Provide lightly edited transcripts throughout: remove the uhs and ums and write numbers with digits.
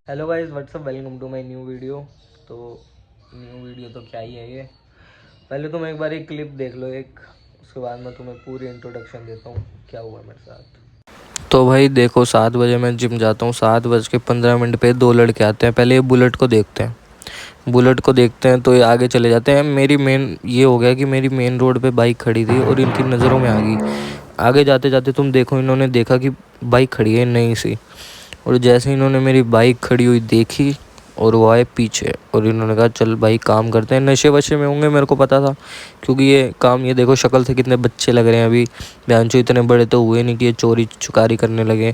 Hello guys, what's up, welcome to my new video. तो new video तो क्या ही है ये। पहले तुम एक बार एक क्लिप देख लो एक, उसके बाद मैं तुम्हें पूरी इंट्रोडक्शन देता हूँ क्या हुआ मेरे साथ। तो भाई देखो, 7 बजे मैं जिम जाता हूँ। 7:15 पे दो लड़के आते हैं। पहले ये बुलेट को देखते हैं। बुलेट को देखते हैं तो ये आगे चले जाते हैं। मेरी मेन ये हो गया कि मेरी मेन रोड पे बाइक खड़ी थी और इनकी नज़रों में आ गई। आगे जाते जाते तुम देखो, इन्होंने देखा कि बाइक खड़ी है नई सी, और जैसे इन्होंने मेरी बाइक खड़ी हुई देखी और वो आए पीछे, और इन्होंने कहा चल भाई काम करते हैं। नशे वशे में होंगे, मेरे को पता था, क्योंकि ये काम, ये देखो शक्ल से कितने बच्चे लग रहे हैं अभी। बयानचो इतने बड़े तो हुए नहीं कि ये चोरी चुकारी करने लगे।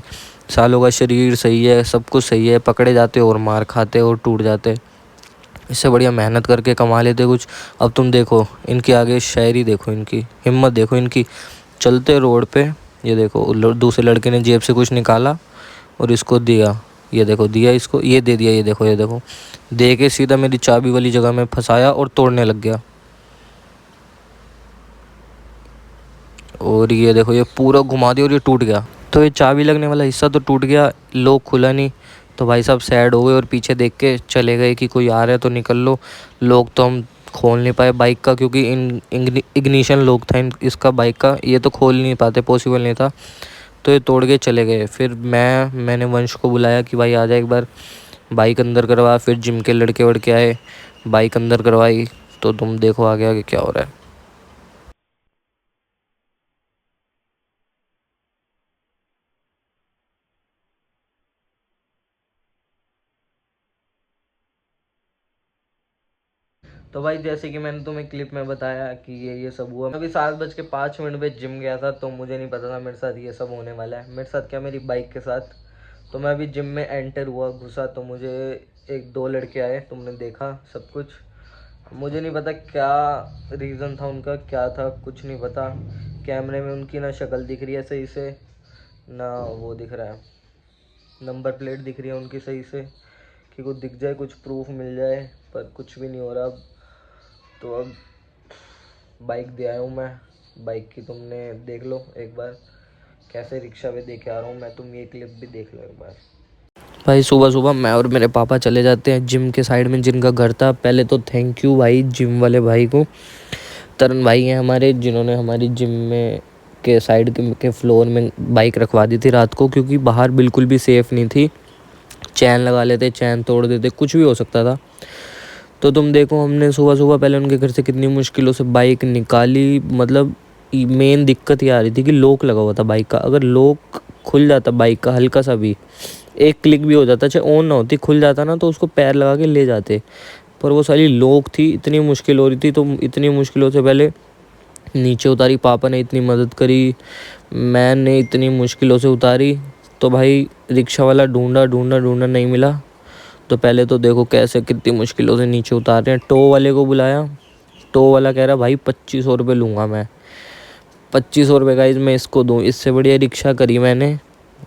सालों का शरीर सही है, सब कुछ सही है, पकड़े जाते और मार खाते और टूट जाते। इससे बढ़िया मेहनत करके कमा लेते कुछ। अब तुम देखो इनके आगे शायरी, देखो इनकी हिम्मत, देखो इनकी। चलते रोड पे ये देखो, दूसरे लड़के ने जेब से कुछ निकाला और इसको दिया। ये देखो दिया इसको, ये दे दिया। ये देखो, ये देखो, दे के सीधा मेरी चाबी वाली जगह में फंसाया और तोड़ने लग गया। और ये देखो, ये पूरा घुमा दिया और ये टूट गया। तो ये चाबी लगने वाला हिस्सा तो टूट गया, लॉक खुला नहीं। तो भाई साहब सैड हो गए और पीछे देख के चले गए कि कोई आ रहा है तो निकल लो। लॉक तो हम खोल नहीं पाए बाइक का, क्योंकि इग्निशन लॉक था इसका बाइक का, ये तो खोल नहीं पाते, पॉसिबल नहीं था। तो ये तोड़ के चले गए। फिर मैंने वंश को बुलाया कि भाई आ जा एक बार, बाइक अंदर करवा। फिर जिम के लड़के वड़के आए, बाइक अंदर करवाई। तो तुम देखो आगे आगे क्या हो रहा है। तो भाई जैसे कि मैंने तुम्हें क्लिप में बताया कि ये सब हुआ। अभी 7:05 पे जिम गया था, तो मुझे नहीं पता था मेरे साथ ये सब होने वाला है। मेरे साथ क्या, मेरी बाइक के साथ। तो मैं अभी जिम में एंटर हुआ, घुसा, तो मुझे एक दो लड़के आए, तुमने देखा सब कुछ। मुझे नहीं पता क्या रीज़न था उनका, क्या था कुछ नहीं पता। कैमरे में उनकी ना शक्ल दिख रही है सही से, ना वो दिख रहा है, नंबर प्लेट दिख रही है उनकी सही से, कि कुछ दिख जाए, कुछ प्रूफ मिल जाए, पर कुछ भी नहीं हो रहा अब। तो अब बाइक दे आया हूँ मैं। बाइक की तुमने देख लो एक बार, कैसे रिक्शा पे दे के आ रहा हूँ मैं। तुम ये क्लिप भी देख लो एक बार। भाई सुबह सुबह मैं और मेरे पापा चले जाते हैं जिम के साइड में जिनका घर था। पहले तो थैंक यू भाई जिम वाले भाई को। तरन भाई हैं हमारे, जिन्होंने हमारी जिम में के साइड के फ्लोर में बाइक रखवा दी थी रात को, क्योंकि बाहर बिल्कुल भी सेफ़ नहीं थी। चैन लगा लेते, चैन तोड़ देते, कुछ भी हो सकता था। तो तुम देखो, हमने सुबह सुबह पहले उनके घर से कितनी मुश्किलों से बाइक निकाली। मतलब मेन दिक्कत ये आ रही थी कि लॉक लगा हुआ था बाइक का। अगर लॉक खुल जाता बाइक का, हल्का सा भी, एक क्लिक भी हो जाता, चाहे ऑन ना होती, खुल जाता ना, तो उसको पैर लगा के ले जाते। पर वो सारी लॉक थी, इतनी मुश्किल हो रही थी। तो इतनी मुश्किलों से पहले नीचे उतारी, पापा ने इतनी मदद करी, मैंने इतनी मुश्किलों से उतारी। तो भाई रिक्शा वाला ढूंढा ढूंढा ढूंढा, नहीं मिला। तो पहले तो देखो कैसे कितनी मुश्किलों से नीचे उतार रहे हैं। टो वाले को बुलाया। टो वाला कह रहा भाई 2500 रुपये लूँगा मैं। 2500 रुपये गाइज मैं इसको दूँ, इससे बढ़िया रिक्शा करी मैंने।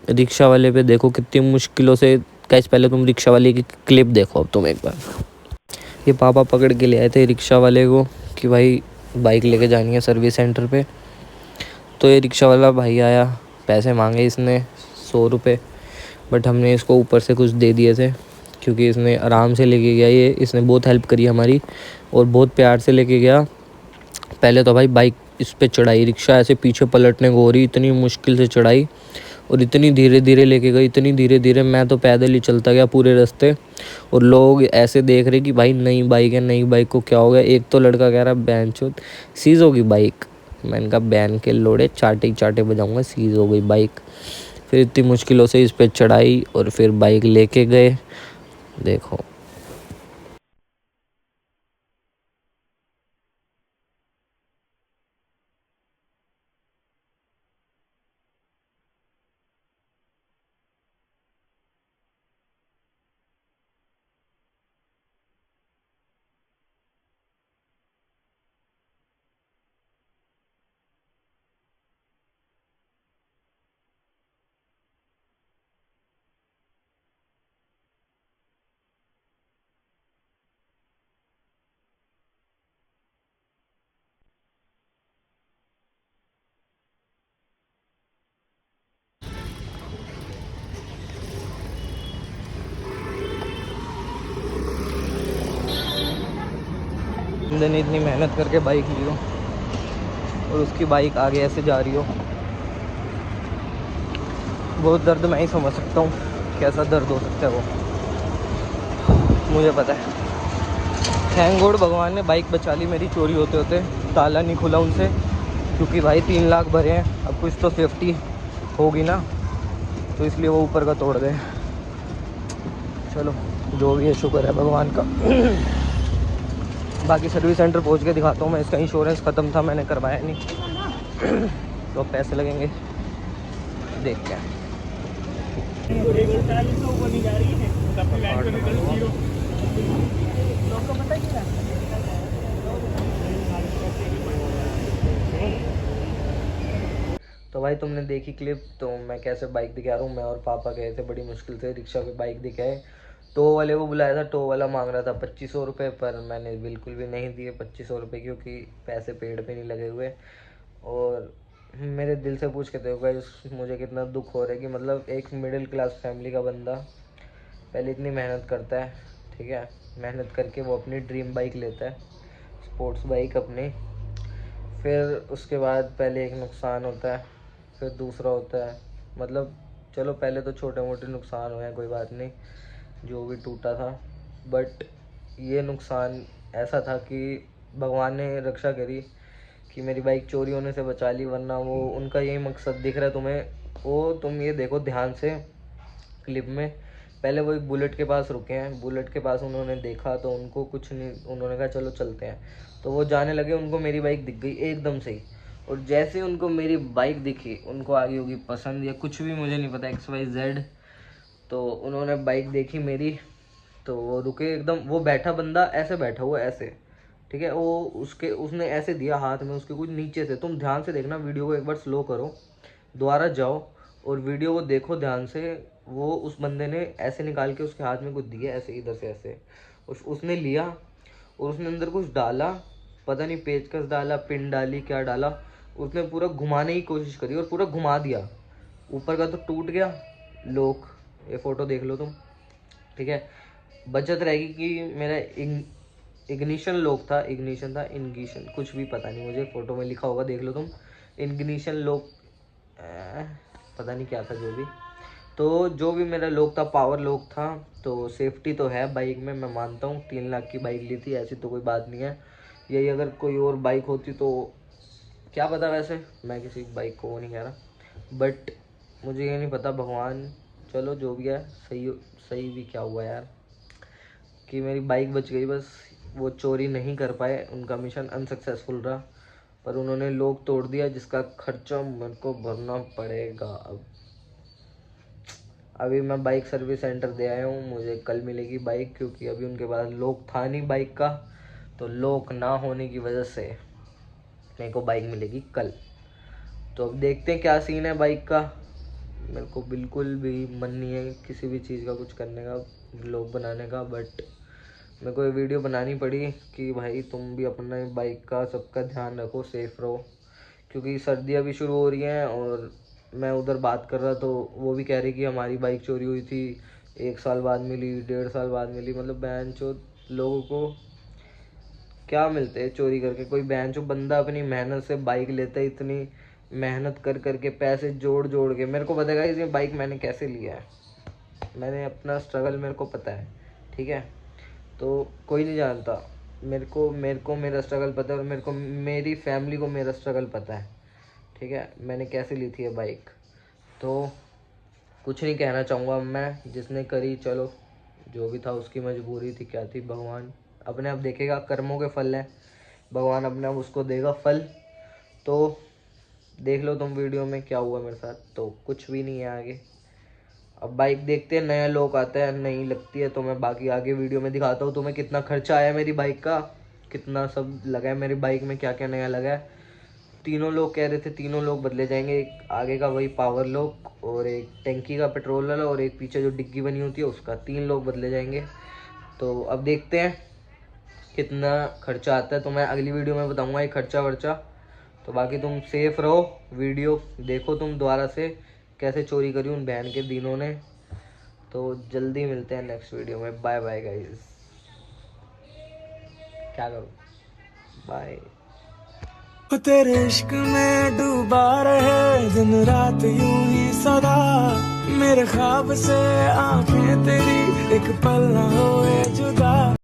रिक्शा वाले पे देखो कितनी मुश्किलों से। गाइज पहले तुम रिक्शा वाले की क्लिप देखो अब तुम एक बार। ये पापा पकड़ के ले आए थे रिक्शा वाले को कि भाई बाइक लेके जानी है सर्विस सेंटर पे। तो ये रिक्शा वाला भाई आया, पैसे मांगे इसने 100 रुपये। बट हमने इसको ऊपर से कुछ दे दिए थे, क्योंकि इसने आराम से लेके गया। ये इसने बहुत हेल्प करी हमारी और बहुत प्यार से लेके गया। पहले तो भाई बाइक इस पे चढ़ाई, रिक्शा ऐसे पीछे पलटने को हो रही, इतनी मुश्किल से चढ़ाई। और इतनी धीरे धीरे लेके गई, इतनी धीरे धीरे, मैं तो पैदल ही चलता गया पूरे रास्ते। और लोग ऐसे देख रहे कि भाई नई बाइक है, नई बाइक को क्या हो गया। एक तो लड़का कह रहा बैन चोद सीज होगी बाइक। मैंने कहा बैन के लोड़े, चाटे ही चाटे बजाऊंगा, सीज हो गई बाइक। फिर इतनी मुश्किलों से इस पे चढ़ाई और फिर बाइक लेके गए। देखो बंदे ने इतनी मेहनत करके बाइक ली हो और उसकी बाइक आगे ऐसे जा रही हो, वो दर्द मैं ही समझ सकता हूँ, कैसा दर्द हो सकता है वो, मुझे पता है। थैंक गॉड भगवान ने बाइक बचा ली मेरी चोरी होते होते, ताला नहीं खुला उनसे, क्योंकि भाई 3 लाख भरे हैं, अब कुछ तो सेफ्टी होगी ना, तो इसलिए वो ऊपर का तोड़ गए। चलो जो भी है शुक्र है भगवान का। बाकी सर्विस सेंटर पहुंच के दिखाता हूँ मैं, इसका इंश्योरेंस ख़त्म था, मैंने करवाया नहीं। तो पैसे लगेंगे, देखते हैं। तो भाई तुमने देखी क्लिप, तो मैं कैसे बाइक दिखा रहा हूँ। मैं और पापा गए थे बड़ी मुश्किल से रिक्शा पे बाइक दिखाए, टो वाले को बुलाया था, टो वाला मांग रहा था 2500 रुपये, पर मैंने बिल्कुल भी नहीं दिए 2500 रुपये, क्योंकि पैसे पेड़ पे नहीं लगे हुए। और मेरे दिल से पूछ के देखो गाइस, मुझे कितना दुख हो रहा है कि मतलब एक मिडिल क्लास फैमिली का बंदा पहले इतनी मेहनत करता है, ठीक है, मेहनत करके वो अपनी ड्रीम बाइक लेता है, स्पोर्ट्स बाइक अपनी, फिर उसके बाद पहले एक नुकसान होता है, फिर दूसरा होता है, मतलब चलो पहले तो छोटे मोटे नुकसान हुए हैं, कोई बात नहीं, जो भी टूटा था, बट ये नुकसान ऐसा था कि भगवान ने रक्षा करी कि मेरी बाइक चोरी होने से बचा ली, वरना वो उनका यही मकसद दिख रहा है तुम्हें, वो तुम ये देखो ध्यान से क्लिप में, पहले वो एक बुलेट के पास रुके हैं, बुलेट के पास उन्होंने देखा तो उनको कुछ नहीं, उन्होंने कहा चलो चलते हैं, तो वो जाने लगे, उनको मेरी बाइक दिख गई एकदम से ही, और जैसे उनको मेरी बाइक दिखी, उनको आ गई होगी पसंद या कुछ भी, मुझे नहीं पता, XYZ, तो उन्होंने बाइक देखी मेरी, तो वो रुके एकदम, वो बैठा बंदा ऐसे बैठा हुआ ऐसे, ठीक है, वो उसने ऐसे दिया हाथ में उसके कुछ नीचे से, तुम ध्यान से देखना वीडियो को, एक बार स्लो करो, दोबारा जाओ और वीडियो को देखो ध्यान से, वो उस बंदे ने ऐसे निकाल के उसके हाथ में कुछ दिया ऐसे, इधर से ऐसे, उसने लिया और उसने अंदर कुछ डाला, पता नहीं पेचकस डाला, पिन डाली, क्या डाला, उसने पूरा घुमाने की कोशिश करी और पूरा घुमा दिया, ऊपर का तो टूट गया लॉक, ये फोटो देख लो तुम, ठीक है, बचत रहेगी कि मेरा इग्निशन लॉक था, इग्निशन था, इग्निशन कुछ भी पता नहीं मुझे, फोटो में लिखा होगा देख लो तुम, इग्निशन लॉक, पता नहीं क्या था, जो भी, तो जो भी मेरा लॉक था पावर लॉक था, तो सेफ्टी तो है बाइक में, मैं मानता हूँ, 3 लाख की बाइक ली थी, ऐसी तो कोई बात नहीं है, यही अगर कोई और बाइक होती तो क्या पता, वैसे मैं किसी बाइक को वो नहीं कह रहा, बट मुझे ये नहीं पता, भगवान, चलो जो भी है सही, सही भी क्या हुआ यार कि मेरी बाइक बच गई, बस वो चोरी नहीं कर पाए, उनका मिशन अनसक्सेसफुल रहा, पर उन्होंने लॉक तोड़ दिया, जिसका खर्चा मेरे को भरना पड़ेगा। अब अभी मैं बाइक सर्विस सेंटर दे आया हूँ, मुझे कल मिलेगी बाइक, क्योंकि अभी उनके पास लॉक था नहीं बाइक का, तो लॉक ना होने की वजह से मेरे को बाइक मिलेगी कल। तो अब देखते हैं क्या सीन है बाइक का, मेरे को बिल्कुल भी मन नहीं है किसी भी चीज़ का कुछ करने का, व्लॉग बनाने का, बट मेरे को ये वीडियो बनानी पड़ी कि भाई तुम भी अपने बाइक का सबका ध्यान रखो, सेफ रहो, क्योंकि सर्दियाँ भी शुरू हो रही हैं, और मैं उधर बात कर रहा तो वो भी कह रही कि हमारी बाइक चोरी हुई थी, 1 साल बाद मिली, 1.5 साल बाद मिली, मतलब बहन चो लोगों को क्या मिलते हैं चोरी करके, कोई बहन चो बंदा अपनी मेहनत से बाइक लेता है, इतनी मेहनत कर करके पैसे जोड़ जोड़ के, मेरे को बताएगा इसमें बाइक मैंने कैसे लिया है, मैंने अपना स्ट्रगल मेरे को पता है, ठीक है, तो कोई नहीं जानता, मेरे को मेरा स्ट्रगल पता है, और मेरे को मेरी फैमिली को मेरा स्ट्रगल पता है, ठीक है, मैंने कैसे ली थी ये बाइक, तो कुछ नहीं कहना चाहूँगा अब मैं, जिसने करी चलो, जो भी था उसकी मजबूरी थी, क्या थी, भगवान अपने आप देखेगा, कर्मों के फल हैं, भगवान अपने आप उसको देगा फल, तो देख लो तुम वीडियो में क्या हुआ मेरे साथ, तो कुछ भी नहीं है आगे, अब बाइक देखते हैं, नया लोग आता है, नहीं लगती है तो मैं बाकी आगे वीडियो में दिखाता हूँ तुम्हें कितना खर्चा आया मेरी बाइक का, कितना सब लगा है मेरी बाइक में, क्या क्या नया लगा है, तीनों लोग कह रहे थे तीनों लोग बदले जाएंगे, एक आगे का वही पावर लॉक, और एक टैंकी का पेट्रोल वाला, और एक पीछे जो डिग्गी बनी होती है उसका, 3 लोग बदले जाएंगे, तो अब देखते हैं कितना खर्चा आता है, तो मैं अगली वीडियो में बताऊंगा ये खर्चा वर्चा, तो बाकी तुम सेफ रहो, वीडियो देखो तुम दोबारा से कैसे चोरी करी उन बहन के दिनों ने, तो जल्दी मिलते हैं नेक्स्ट वीडियो में, बाय बाय गाइस, क्या करूँ। बाय। वो तेरे इश्क में डूबा रहे दिन रात यूं ही सदा, मेरे ख्वाब से आंखें तेरी एक पल न होए जुदा।